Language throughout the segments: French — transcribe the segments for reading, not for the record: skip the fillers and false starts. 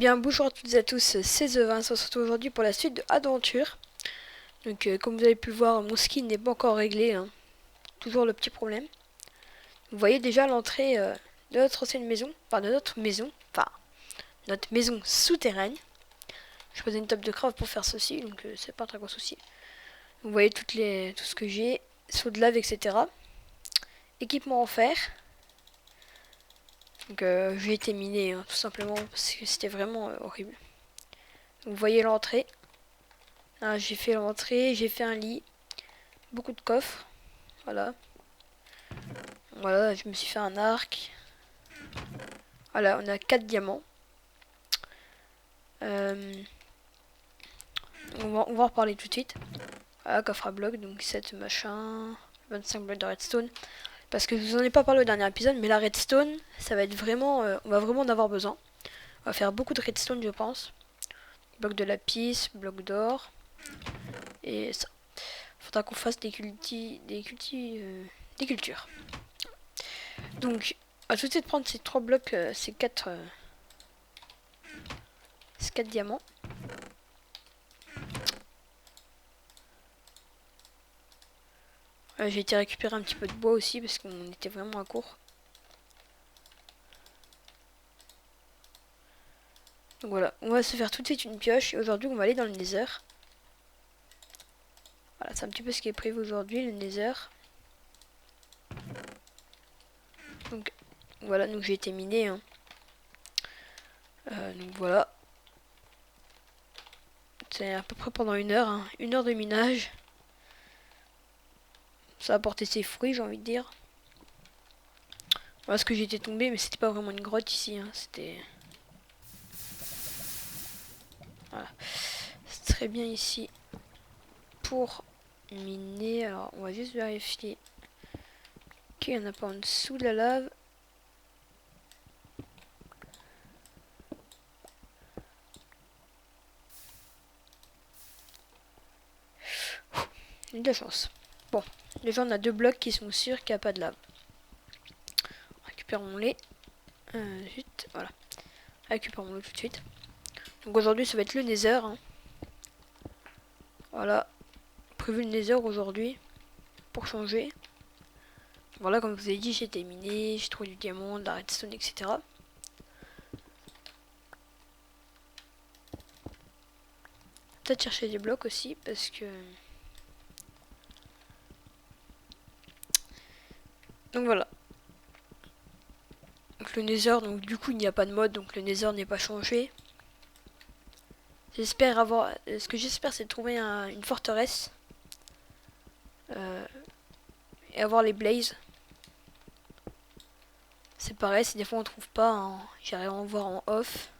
Bien, bonjour à toutes et à tous, c'est The Vince. On se retrouve aujourd'hui pour la suite de Aventure. Donc, comme vous avez pu le voir, mon skin n'est pas encore réglé, hein. Toujours le petit problème. Vous voyez déjà l'entrée de notre ancienne maison, enfin notre maison souterraine. Je posais une table de craft pour faire ceci, donc c'est pas un très gros souci. Vous voyez tout ce que j'ai, saut de lave, etc. Équipement en fer. Donc, j'ai été miné, hein, tout simplement, parce que c'était vraiment horrible. Donc, vous voyez l'entrée. Ah, j'ai fait l'entrée, j'ai fait un lit, beaucoup de coffres. Voilà. Voilà, je me suis fait un arc. Voilà, on a 4 diamants. Euh, on va en reparler tout de suite. Voilà, coffre à bloc, donc 7 machin. 25 blocs de redstone. Parce que je vous en ai pas parlé au dernier épisode, mais la redstone, ça va être vraiment. On va vraiment en avoir besoin. On va faire beaucoup de redstone, je pense. Bloc de lapis, bloc d'or. Et ça. Faudra qu'on fasse des cultures. Donc, à tout de suite prendre ces 3 blocs, ces 4 diamants. J'ai été récupérer un petit peu de bois aussi parce qu'on était vraiment à court. Donc voilà, on va se faire tout de suite une pioche et aujourd'hui on va aller dans le Nether. Voilà, c'est un petit peu ce qui est prévu aujourd'hui, le Nether. Donc voilà, donc j'ai été miné, hein. Donc voilà. C'est à peu près pendant 1 heure, hein. 1 heure de minage. Ça a porté ses fruits, j'ai envie de dire. Voilà ce que j'étais tombé, mais c'était pas vraiment une grotte ici, hein. C'était... Voilà. C'est très bien ici pour miner. Alors on va juste vérifier qu'il n'y en a pas en dessous de la lave. J'ai de la chance. Bon, déjà on a 2 blocs qui sont sûrs qu'il n'y a pas de lave. Récupérons-les. Vite, voilà. Récupérons-le tout de suite. Donc aujourd'hui ça va être le Nether, hein. Voilà. Prévu le Nether aujourd'hui. Pour changer. Voilà, comme je vous ai dit, j'ai été miné, j'ai trouvé du diamant, de la redstone, etc. Peut-être chercher des blocs aussi parce que... Donc voilà. Donc le Nether, donc du coup il n'y a pas de mode, donc le Nether n'est pas changé. J'espère avoir... Ce que j'espère c'est de trouver une forteresse. Et avoir les blazes. C'est pareil, si des fois on trouve pas, hein, j'irai en voir en off.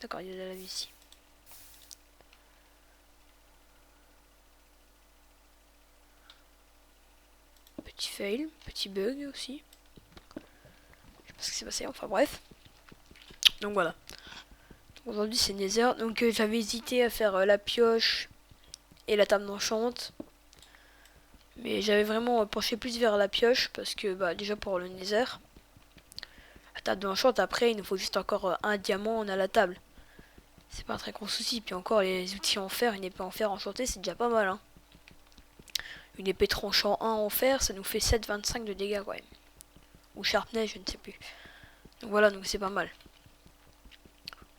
D'accord, il y a de la lave ici. Petit fail, petit bug aussi. Je sais pas ce qui s'est passé, enfin bref. Donc voilà. Aujourd'hui c'est Nether. Donc j'avais hésité à faire la pioche et la table d'enchante. Mais j'avais vraiment penché plus vers la pioche parce que bah déjà pour le Nether. La table d'enchante après il nous faut juste encore un diamant, on a la table. C'est pas un très gros souci. Puis encore les outils en fer, une épée en fer enchantée c'est déjà pas mal, hein. Une épée tranchant 1 en fer ça nous fait 7,25 de dégâts quand même. Ou sharpness, je ne sais plus. Donc voilà, donc c'est pas mal.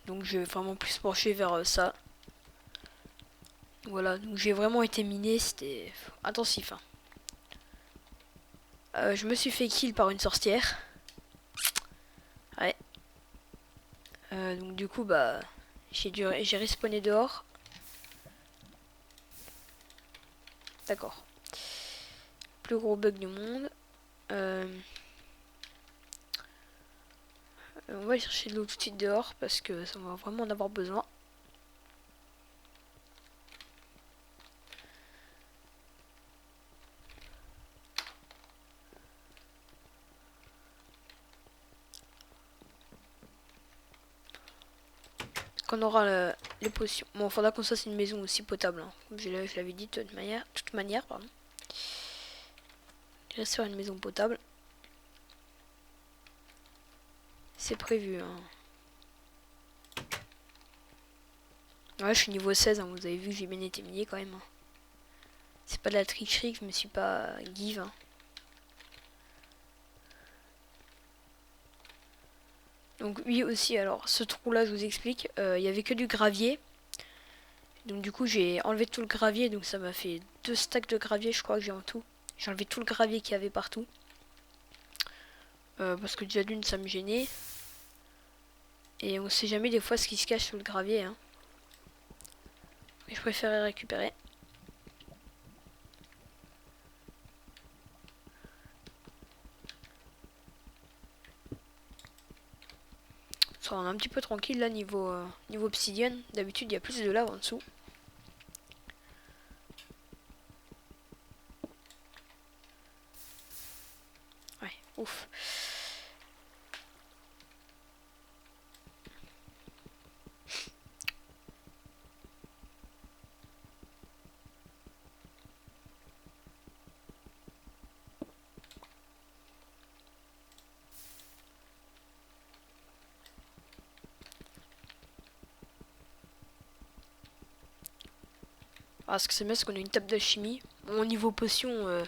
Donc je vais vraiment plus pencher vers ça. Voilà, donc j'ai vraiment été miné, c'était intensif, hein. Je me suis fait kill par une sorcière. Ouais. Donc du coup, bah, j'ai respawné dehors. D'accord. Plus gros bug du monde. On va aller chercher de l'eau tout de suite dehors parce que ça va vraiment en avoir besoin. Qu'on aura les potions. Bon, faudra qu'on fasse une maison aussi potable, hein. Comme je l'avais dit de toute manière, pardon. Je reste sur une maison potable. C'est prévu, hein. Ouais, je suis niveau 16, hein, vous avez vu que j'ai bien été minier quand même. Hein. C'est pas de la tricherie que je me suis pas give. Hein. Donc oui aussi, alors ce trou là je vous explique, il y avait que du gravier. Donc du coup j'ai enlevé tout le gravier, donc ça m'a fait 2 stacks de gravier je crois que j'ai en tout. J'ai enlevé tout le gravier qu'il y avait partout. Parce que déjà d'une ça me gênait. Et on sait jamais des fois ce qui se cache sous le gravier. Hein. Et je préférais récupérer. Ça rend un petit peu tranquille là niveau, niveau obsidienne. D'habitude il y a plus de lave en dessous. Ouais, ouf. Ah, ce que c'est bien, c'est qu'on a une table d'alchimie. Bon, au niveau potion,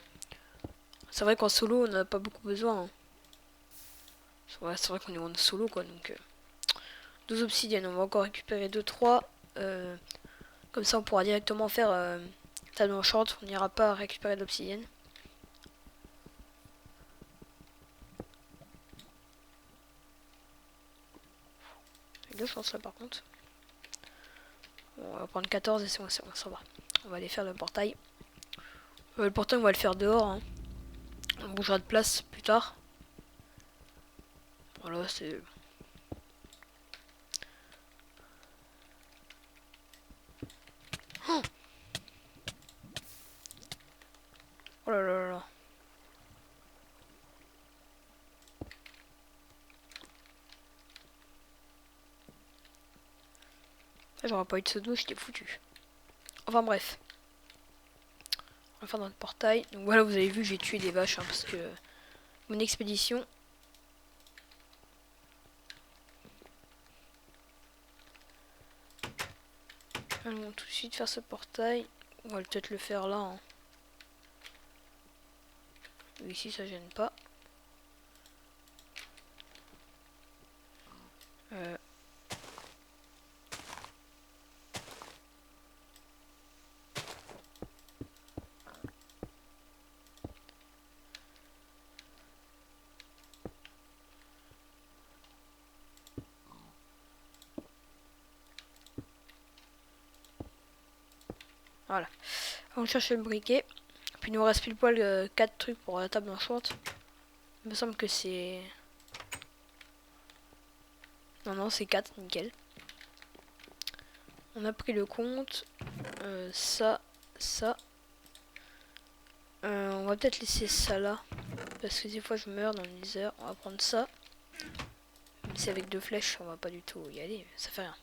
c'est vrai qu'en solo, on n'a pas beaucoup besoin. Hein. Ouais, c'est vrai qu'on est en solo, quoi. Donc, 12 obsidiennes, on va encore récupérer 2-3. Comme ça, on pourra directement faire table enchant. On n'ira pas récupérer de l'obsidienne. J'ai de la chance là, par contre. Bon, on va prendre 14 et c'est bon, ça va. On va aller faire le portail. Le portail, on va le faire dehors. Hein. On bougera de place plus tard. Voilà, c'est... Oh, oh là là là. J'aurais pas eu de pseudo, j'étais foutu. Enfin bref. On va faire notre portail. Donc voilà, vous avez vu, j'ai tué des vaches hein, parce que mon expédition. Allons tout de suite faire ce portail. On va peut-être le faire là. Hein. Ici, ça gêne pas. Euh... Voilà. On cherche le briquet. Puis il nous reste pile poil 4 trucs pour la table enchante. Il me semble que c'est... Non, non, c'est 4, nickel. On a pris le compte. Ça. On va peut-être laisser ça là. Parce que des fois je meurs dans le laser. On va prendre ça. Mais c'est avec 2 flèches, on va pas du tout y aller. Ça fait rien.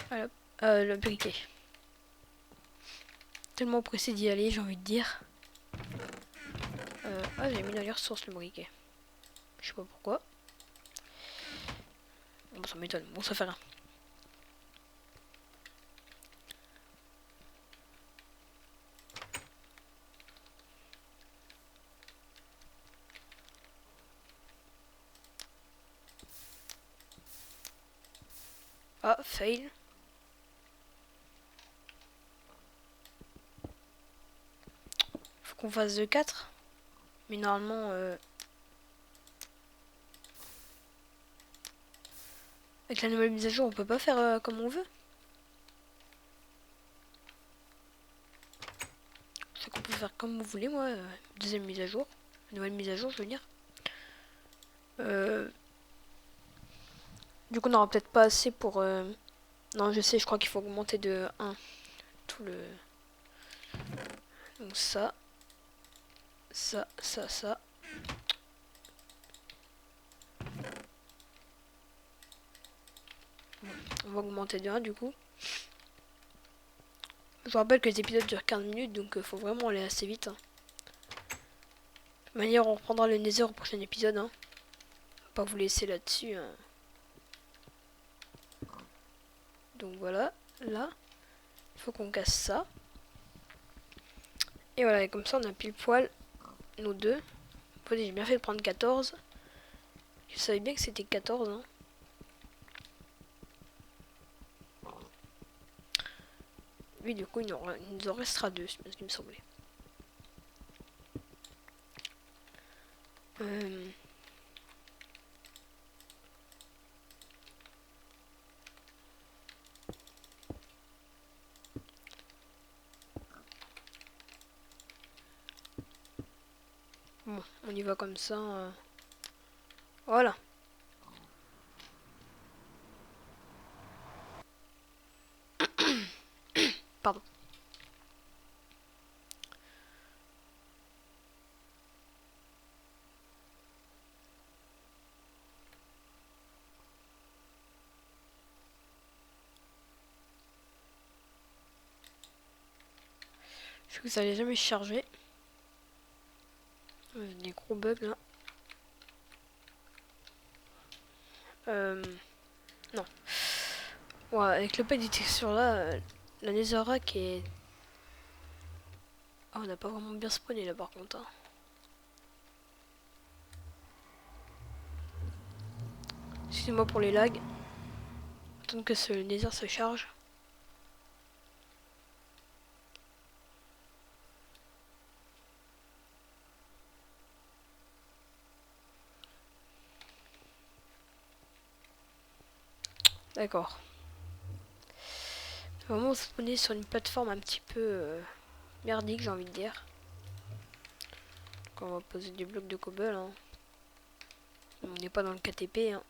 Voilà. Le briquet. Tellement pressé d'y aller, j'ai envie de dire. Ah, j'ai mis dans les ressources le briquet. Je sais pas pourquoi. Bon, ça m'étonne. Bon, ça fait rien. Ah, fail. Faut qu'on fasse de 4. Mais normalement... avec la nouvelle mise à jour, on peut pas faire comme on veut. C'est qu'on peut faire comme vous voulez, moi. Deuxième mise à jour. Nouvelle mise à jour, je veux dire. Du coup, on n'aura peut-être pas assez pour... Non, je sais, je crois qu'il faut augmenter de 1. Tout le... Donc ça. Ça. Bon, on va augmenter de 1 du coup. Je vous rappelle que les épisodes durent 15 minutes, donc faut vraiment aller assez vite. Hein. De manière, on reprendra le Nether au prochain épisode. Hein. On va pas vous laisser là-dessus. Hein. Donc voilà, là, il faut qu'on casse ça. Et voilà, et comme ça on a pile poil nos deux. J'ai bien fait de prendre 14. Je savais bien que c'était 14. Hein. Oui, du coup, il nous en restera 2, c'est bien ce qui me semblait. Bon, on y va comme ça. Voilà. Pardon. Je sais que ça allait jamais charger. Des gros bugs là. Non. Ouais, avec le pack des textures là, la Netherrack est... Oh, on n'a pas vraiment bien spawné là par contre. Hein. Excusez-moi pour les lags. Attendre que ce Nether se charge. D'accord. Vraiment spawner sur une plateforme un petit peu merdique, j'ai envie de dire. Donc on va poser des blocs de cobble. Hein. On n'est pas dans le KTP. Hein.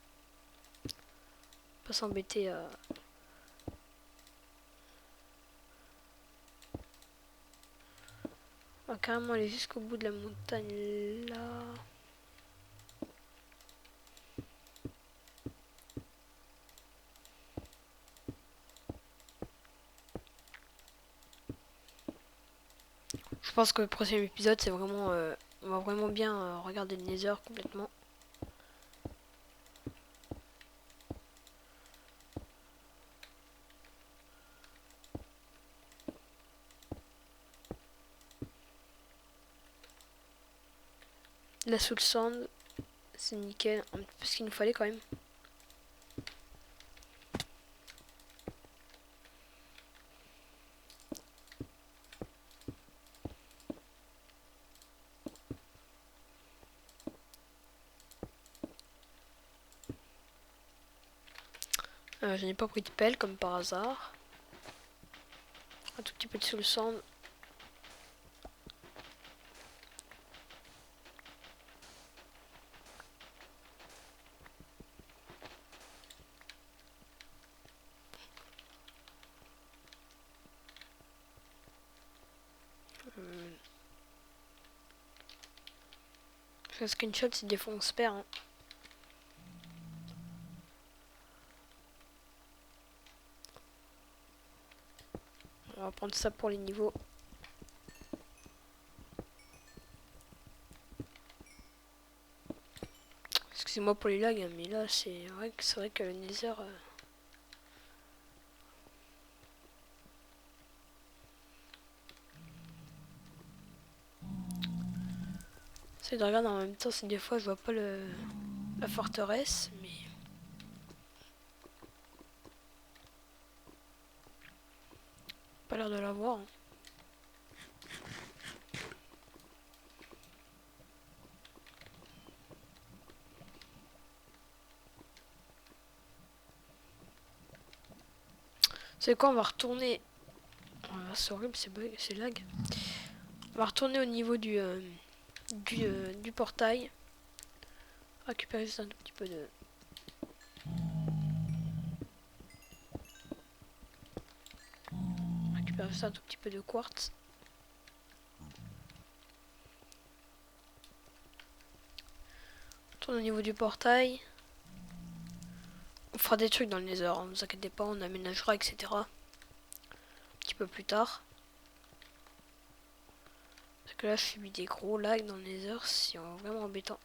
Pas s'embêter à... On va carrément aller jusqu'au bout de la montagne là. Je pense que le prochain épisode, c'est vraiment... on va vraiment bien regarder le Nether complètement. La soul sand, c'est nickel. Un petit peu ce qu'il nous fallait quand même. Je n'ai pas pris de pelle comme par hasard. Un tout petit peu de soul sand. Un screenshot, c'est des fois on se perd. Hein. On va prendre ça pour les niveaux. Excusez-moi pour les lags, hein, mais là c'est vrai que le Nether... C'est de regarder en même temps si des fois je vois pas la forteresse, mais... Pas l'air de la voir. Hein. C'est quoi, on va retourner... Oh, c'est horrible, c'est lag. On va retourner au niveau du portail. Récupérer juste un tout petit peu de... Récupérer juste un tout petit peu de quartz. On retourne au niveau du portail. On fera des trucs dans le Nether, hein, ne vous inquiétez pas, on aménagera, etc. Un petit peu plus tard. Parce que là, je suis mis des gros lags dans le Nether, c'est vraiment embêtant.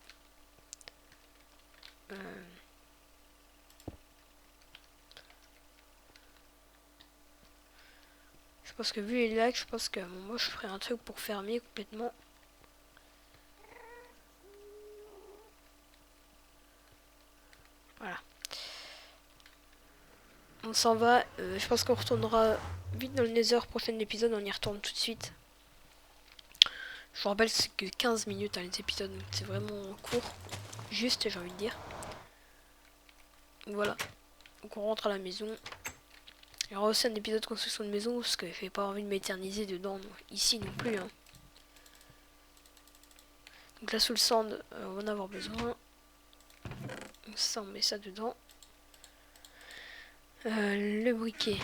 Je pense que vu les lags, je pense que moi, je ferai un truc pour fermer complètement. Voilà. On s'en va. Je pense qu'on retournera vite dans le Nether. Prochain épisode, on y retourne tout de suite. Je vous rappelle, c'est que 15 minutes les épisodes, donc c'est vraiment court. Juste, j'ai envie de dire. Voilà. Donc on rentre à la maison. Il y aura aussi un épisode de construction de maison, parce que j'ai pas envie de m'éterniser dedans, ici non plus. Hein. Donc là, sous le sand, on va en avoir besoin. Donc ça, on met ça dedans. Le briquet.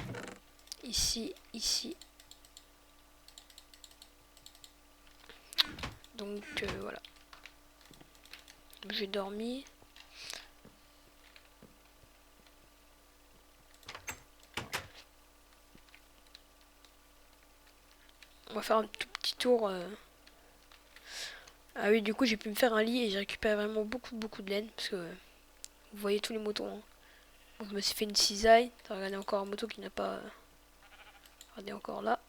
Ici, ici. Donc voilà. J'ai dormi. On va faire un tout petit tour. Ah oui, du coup, j'ai pu me faire un lit et j'ai récupéré vraiment beaucoup de laine. Parce que vous voyez tous les moutons. Hein. Donc, je me suis fait une cisaille. Regardez encore un moto qui n'a pas... regardez encore là.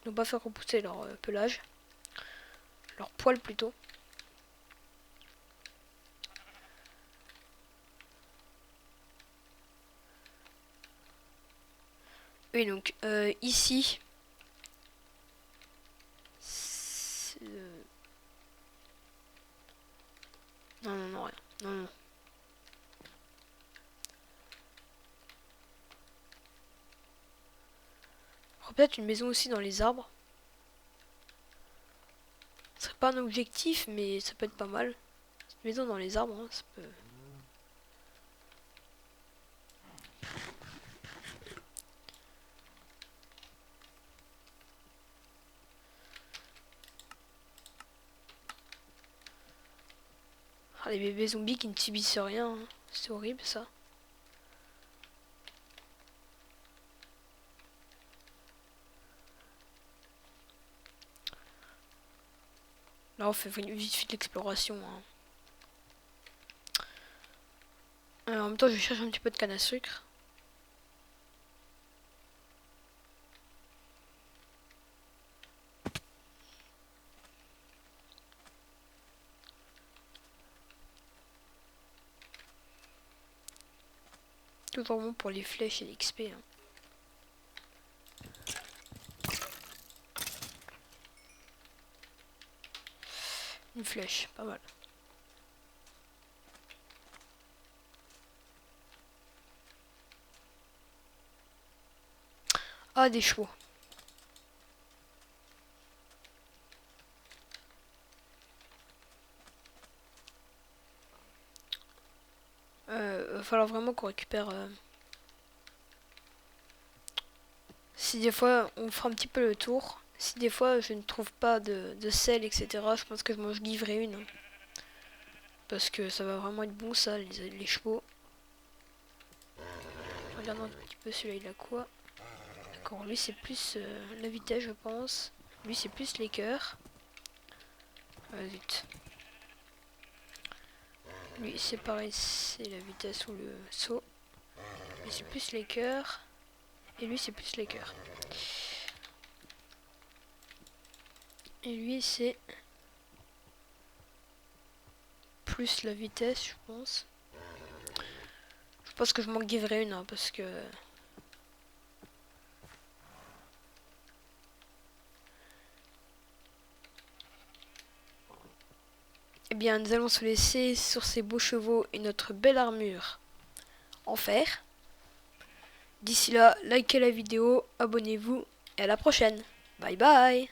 Ils n'ont pas fait repousser leur pelage. Leur poil plutôt. Oui, donc ici... Non, rien. Non. Peut-être une maison aussi dans les arbres. Ce serait pas un objectif, mais ça peut être pas mal. Une maison dans les arbres, hein, ça peut... Ah, les bébés zombies qui ne subissent rien. Hein. C'est horrible ça. Là on fait vite fait l'exploration. Hein. En même temps je cherche un petit peu de canne à sucre. Tout vraiment pour les flèches et l'XP. Hein. Une flèche, pas mal. Ah, des chevaux. Va falloir vraiment qu'on récupère... Si des fois on fera un petit peu le tour. Si des fois je ne trouve pas de sel, etc. Je pense que je m'en livrerai une. Hein. Parce que ça va vraiment être bon ça, les chevaux. Je regarde un petit peu celui-là, il a quoi? D'accord, lui c'est plus la vitesse je pense. Lui c'est plus les cœurs. Vite. Lui c'est pareil, c'est la vitesse ou le saut. Lui c'est plus les cœurs. Et lui c'est plus les cœurs. Et lui c'est plus la vitesse je pense. Je pense que je m'en livrerai une hein, parce que... Eh bien, nous allons se laisser sur ces beaux chevaux et notre belle armure en fer. D'ici là, likez la vidéo, abonnez-vous et à la prochaine. Bye bye!